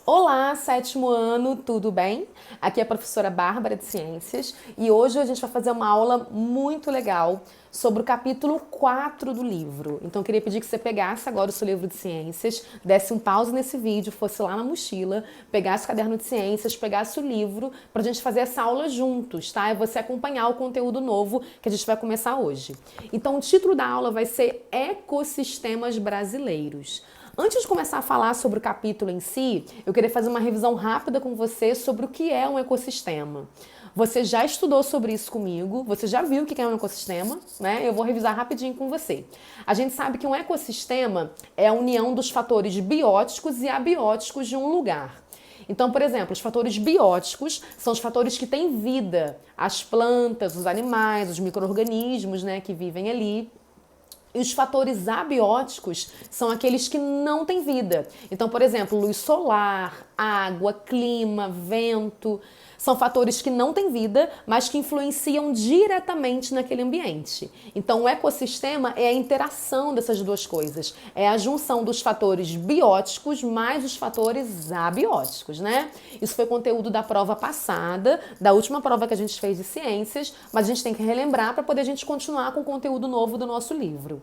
Olá, sétimo ano, tudo bem? Aqui é a professora Bárbara de Ciências e hoje a gente vai fazer uma aula muito legal sobre o capítulo 4 do livro. Então eu queria pedir que você pegasse agora o seu livro de ciências, desse um pause nesse vídeo, fosse lá na mochila, pegasse o caderno de ciências, pegasse o livro pra gente fazer essa aula juntos, tá? E você acompanhar o conteúdo novo que a gente vai começar hoje. Então o título da aula vai ser Ecossistemas Brasileiros. Antes de começar a falar sobre o capítulo em si, eu queria fazer uma revisão rápida com você sobre o que é um ecossistema. Você já estudou sobre isso comigo, você já viu o que é um ecossistema, né? Eu vou revisar rapidinho com você. A gente sabe que um ecossistema é a união dos fatores bióticos e abióticos de um lugar. Então, por exemplo, os fatores bióticos são os fatores que têm vida, as plantas, os animais, os micro-organismos, né, que vivem ali. E os fatores abióticos são aqueles que não têm vida. Então, por exemplo, luz solar, água, clima, vento, são fatores que não têm vida, mas que influenciam diretamente naquele ambiente. Então, o ecossistema é a interação dessas duas coisas. É a junção dos fatores bióticos mais os fatores abióticos, né? Isso foi conteúdo da prova passada, da última prova que a gente fez de ciências, mas a gente tem que relembrar para poder a gente continuar com o conteúdo novo do nosso livro.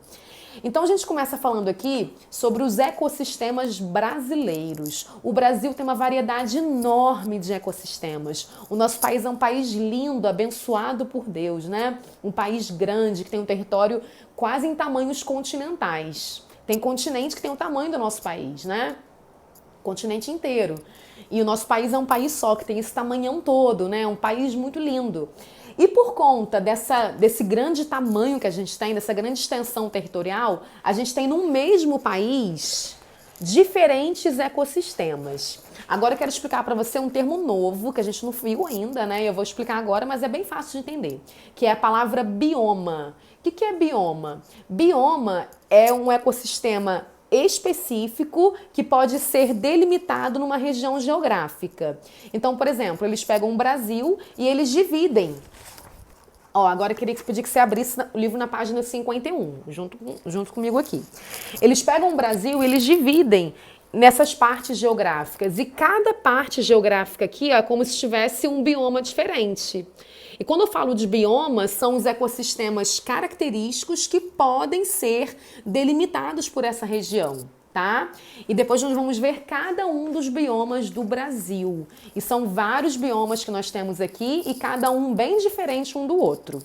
Então a gente começa falando aqui sobre os ecossistemas brasileiros. O Brasil tem uma variedade enorme de ecossistemas. O nosso país é um país lindo, abençoado por Deus, né? Um país grande que tem um território quase em tamanhos continentais. Tem continente que tem o tamanho do nosso país, né? Continente inteiro. E o nosso país é um país só, que tem esse tamanhão todo, né? Um país muito lindo. E por conta desse grande tamanho que a gente tem, dessa grande extensão territorial, a gente tem no mesmo país diferentes ecossistemas. Agora eu quero explicar para você um termo novo que a gente não viu ainda, né? Eu vou explicar agora, mas é bem fácil de entender, que é a palavra bioma. O que é bioma? Bioma é um ecossistema específico que pode ser delimitado numa região geográfica. Então, por exemplo, eles pegam o Brasil e eles dividem. Ó, agora eu queria pedir que você abrisse o livro na página 51, junto comigo aqui. Eles pegam o Brasil e eles dividem nessas partes geográficas. E cada parte geográfica aqui é como se tivesse um bioma diferente. E quando eu falo de biomas, são os ecossistemas característicos que podem ser delimitados por essa região, tá? E depois nós vamos ver cada um dos biomas do Brasil. E são vários biomas que nós temos aqui e cada um bem diferente um do outro.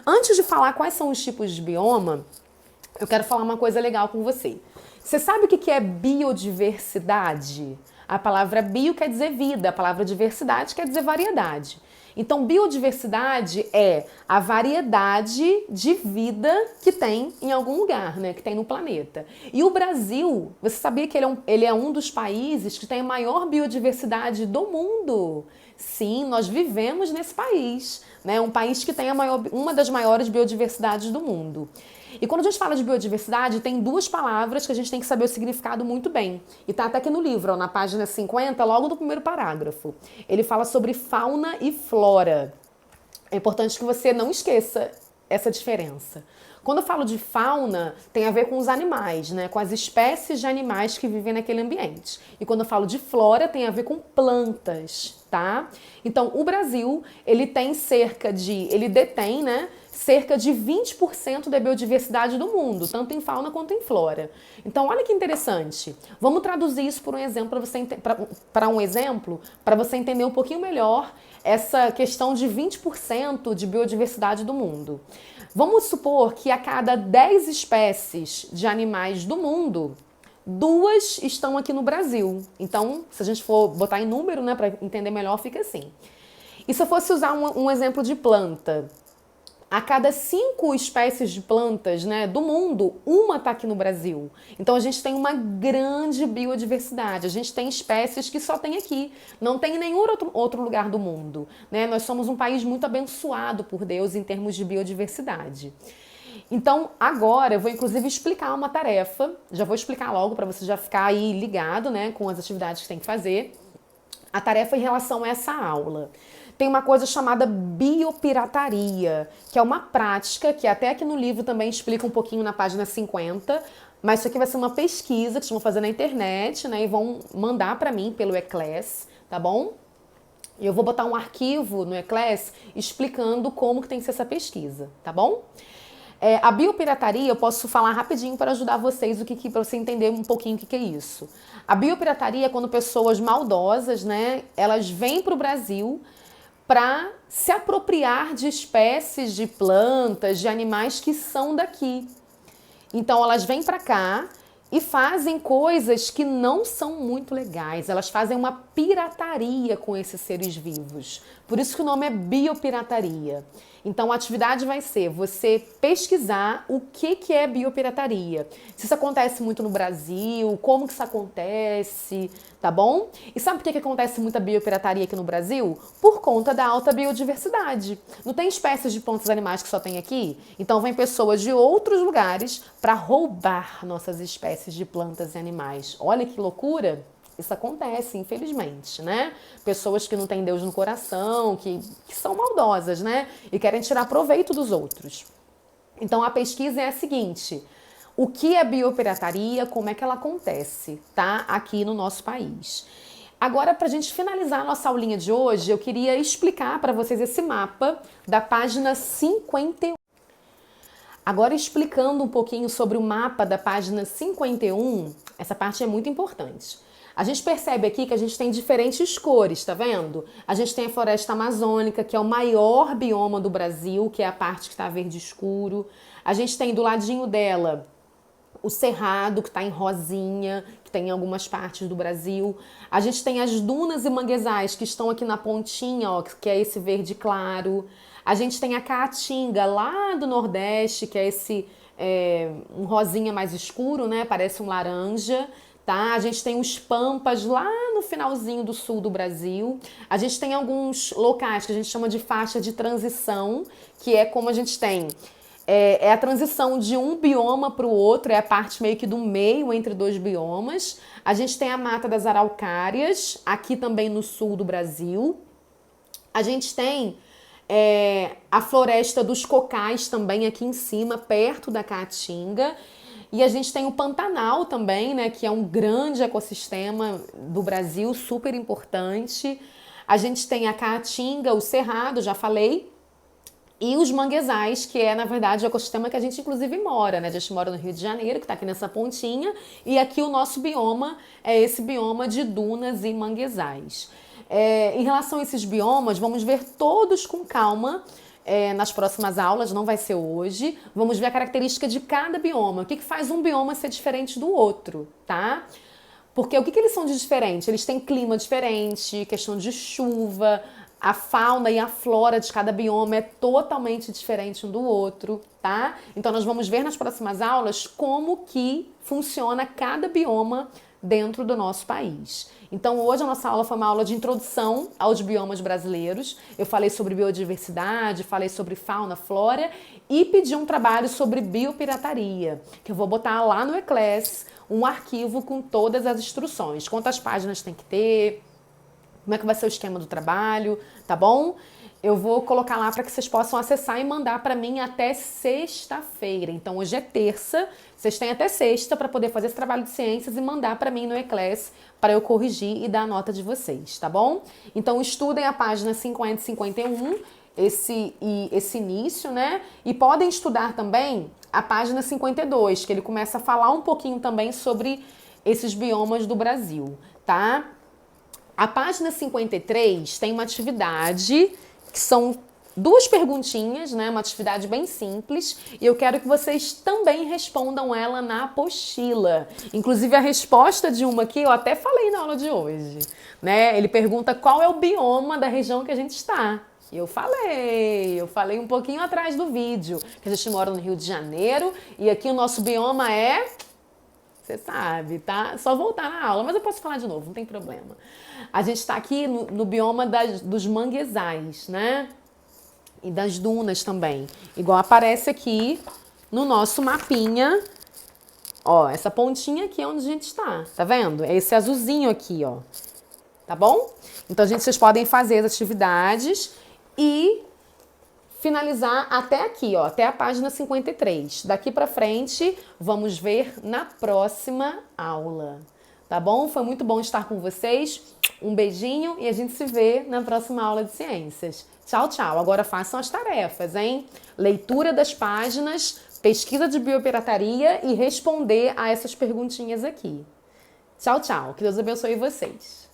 Antes de falar quais são os tipos de bioma, eu quero falar uma coisa legal com você. Você sabe o que é biodiversidade? A palavra bio quer dizer vida, a palavra diversidade quer dizer variedade. Então, biodiversidade é a variedade de vida que tem em algum lugar, né? Que tem no planeta. E o Brasil, você sabia que ele é um dos países que tem a maior biodiversidade do mundo? Sim, nós vivemos nesse país, né? Um país que tem uma das maiores biodiversidades do mundo. E quando a gente fala de biodiversidade, tem duas palavras que a gente tem que saber o significado muito bem. E tá até aqui no livro, ó, na página 50, logo no primeiro parágrafo. Ele fala sobre fauna e flora. É importante que você não esqueça essa diferença. Quando eu falo de fauna, tem a ver com os animais, né? Com as espécies de animais que vivem naquele ambiente. E quando eu falo de flora, tem a ver com plantas, tá? Então, o Brasil, ele detém, né, cerca de 20% da biodiversidade do mundo, tanto em fauna quanto em flora. Então, olha que interessante. Vamos traduzir isso por um exemplo para você entender um pouquinho melhor essa questão de 20% de biodiversidade do mundo. Vamos supor que a cada 10 espécies de animais do mundo, 2 estão aqui no Brasil. Então, se a gente for botar em número, né, para entender melhor, fica assim. E se eu fosse usar um exemplo de planta, a cada 5 espécies de plantas, né, do mundo, uma está aqui no Brasil. Então a gente tem uma grande biodiversidade. A gente tem espécies que só tem aqui, não tem em nenhum outro lugar do mundo, né? Nós somos um país muito abençoado por Deus em termos de biodiversidade. Então, agora eu vou inclusive explicar uma tarefa. Já vou explicar logo para você já ficar aí ligado, né, com as atividades que tem que fazer. A tarefa em relação a essa aula. Tem uma coisa chamada biopirataria, que é uma prática que até aqui no livro também explica um pouquinho na página 50, Mas isso aqui vai ser uma pesquisa que vocês vão fazer na internet, né? E vão mandar para mim pelo Eclass, tá bom? E eu vou botar um arquivo no Eclass explicando como que tem que ser essa pesquisa, tá bom? A biopirataria, eu posso falar rapidinho para ajudar vocês, para você entender um pouquinho o que é isso. A biopirataria é quando pessoas maldosas, né, elas vêm para o Brasil para se apropriar de espécies de plantas, de animais que são daqui. Então elas vêm para cá e fazem coisas que não são muito legais. Elas fazem uma pirataria com esses seres vivos. Por isso que o nome é biopirataria. Então a atividade vai ser você pesquisar o que é biopirataria. Se isso acontece muito no Brasil, como que isso acontece, tá bom? E sabe por que acontece muita biopirataria aqui no Brasil? Por conta da alta biodiversidade. Não tem espécies de plantas e animais que só tem aqui? Então vem pessoas de outros lugares para roubar nossas espécies de plantas e animais. Olha que loucura! Isso acontece, infelizmente, né? Pessoas que não têm Deus no coração, que são maldosas, né? E querem tirar proveito dos outros. Então, a pesquisa é a seguinte: o que é biopirataria, como é que ela acontece, tá? Aqui no nosso país. Agora, para a gente finalizar a nossa aulinha de hoje, eu queria explicar para vocês esse mapa da página 51. Agora, explicando um pouquinho sobre o mapa da página 51, essa parte é muito importante. A gente percebe aqui que a gente tem diferentes cores, tá vendo? A gente tem a floresta amazônica, que é o maior bioma do Brasil, que é a parte que está verde escuro. A gente tem do ladinho dela o cerrado, que está em rosinha, que tem em algumas partes do Brasil. A gente tem as dunas e manguezais, que estão aqui na pontinha, ó, que é esse verde claro. A gente tem a caatinga lá do Nordeste, que é esse um rosinha mais escuro, né? Parece um laranja. Tá? A gente tem os pampas lá no finalzinho do sul do Brasil. A gente tem alguns locais que a gente chama de faixa de transição, que é como a gente tem a transição de um bioma para o outro, é a parte meio que do meio entre dois biomas. A gente tem a Mata das Araucárias, aqui também no sul do Brasil. A gente tem a Floresta dos Cocais também aqui em cima, perto da Caatinga. E a gente tem o Pantanal também, né, que é um grande ecossistema do Brasil, super importante. A gente tem a Caatinga, o Cerrado, já falei, e os manguezais, que é, na verdade, o ecossistema que a gente, inclusive, mora, né? A gente mora no Rio de Janeiro, que está aqui nessa pontinha, e aqui o nosso bioma é esse bioma de dunas e manguezais. Em relação a esses biomas, vamos ver todos com calma, nas próximas aulas, não vai ser hoje. Vamos ver a característica de cada bioma. O que faz um bioma ser diferente do outro, tá? Porque o que eles são de diferente? Eles têm clima diferente, questão de chuva, a fauna e a flora de cada bioma é totalmente diferente um do outro, tá? Então nós vamos ver nas próximas aulas como que funciona cada bioma dentro do nosso país. Então hoje a nossa aula foi uma aula de introdução aos biomas brasileiros. Eu falei sobre biodiversidade, falei sobre fauna, flora e pedi um trabalho sobre biopirataria, que eu vou botar lá no Eclass, um arquivo com todas as instruções, quantas páginas tem que ter, como é que vai ser o esquema do trabalho, tá bom? Eu vou colocar lá para que vocês possam acessar e mandar para mim até sexta-feira. Então hoje é terça, vocês têm até sexta para poder fazer esse trabalho de ciências e mandar para mim no Eclass para eu corrigir e dar a nota de vocês, tá bom? Então estudem a página 50 e 51, esse início, né? E podem estudar também a página 52, que ele começa a falar um pouquinho também sobre esses biomas do Brasil, tá? A página 53 tem uma atividade que são duas perguntinhas, né? Uma atividade bem simples, e eu quero que vocês também respondam ela na apostila. Inclusive a resposta de uma aqui eu até falei na aula de hoje, né? Ele pergunta qual é o bioma da região que a gente está. Eu falei um pouquinho atrás do vídeo, que a gente mora no Rio de Janeiro, e aqui o nosso bioma é... Você sabe, tá? Só voltar na aula, mas eu posso falar de novo, não tem problema. A gente está aqui no bioma dos manguezais, né? E das dunas também. Igual aparece aqui no nosso mapinha. Ó, essa pontinha aqui é onde a gente está, tá vendo? É esse azulzinho aqui, ó. Tá bom? Então, vocês podem fazer as atividades e finalizar até aqui, ó, até a página 53. Daqui pra frente, vamos ver na próxima aula. Tá bom? Foi muito bom estar com vocês. Um beijinho e a gente se vê na próxima aula de ciências. Tchau, tchau. Agora façam as tarefas, hein? Leitura das páginas, pesquisa de biopirataria e responder a essas perguntinhas aqui. Tchau, tchau. Que Deus abençoe vocês.